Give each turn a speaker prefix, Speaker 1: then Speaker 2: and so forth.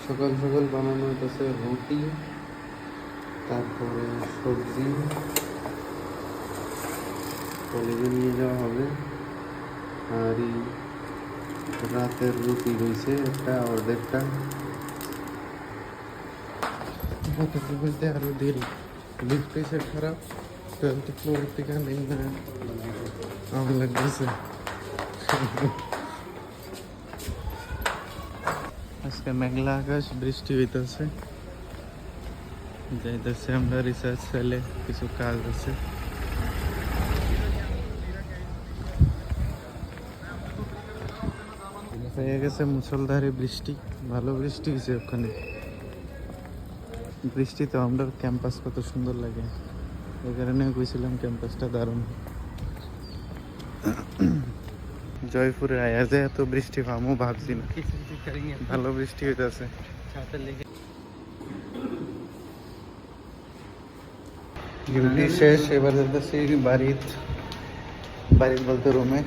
Speaker 1: সকাল সকাল বানানো হইতেছে রুটি, তারপরে সবজি কলেজে নিয়ে যাওয়া হবে। আর এই রাতের রুটি রয়েছে একটা অর্ধেকটা। রাতের বলতে আরো দেরি, লিফট এসে খারাপ, 12th ফ্লোর থেকে নেই না আমার লাগতেছে। আজকে মেঘলা আকাশ, বৃষ্টি হইতেছে। যাইতেছে আমরা রিসার্চ সেলে, কিছু কাজ আছে। হয়ে গেছে মুষলধারে বৃষ্টি, ভালো বৃষ্টি হয়েছে ওখানে। বৃষ্টিতে আমরা ক্যাম্পাস কত সুন্দর লাগে, এই কারণে গেছিলাম, ক্যাম্পাসটা দারুণ। জয়পুরে আয়া যায় এত বৃষ্টি পামো ভাবছি না, ভালো বৃষ্টি হইতেছে। ডিউটি শেষ, এবার যাচ্ছি বাড়ির বলতে রুমে।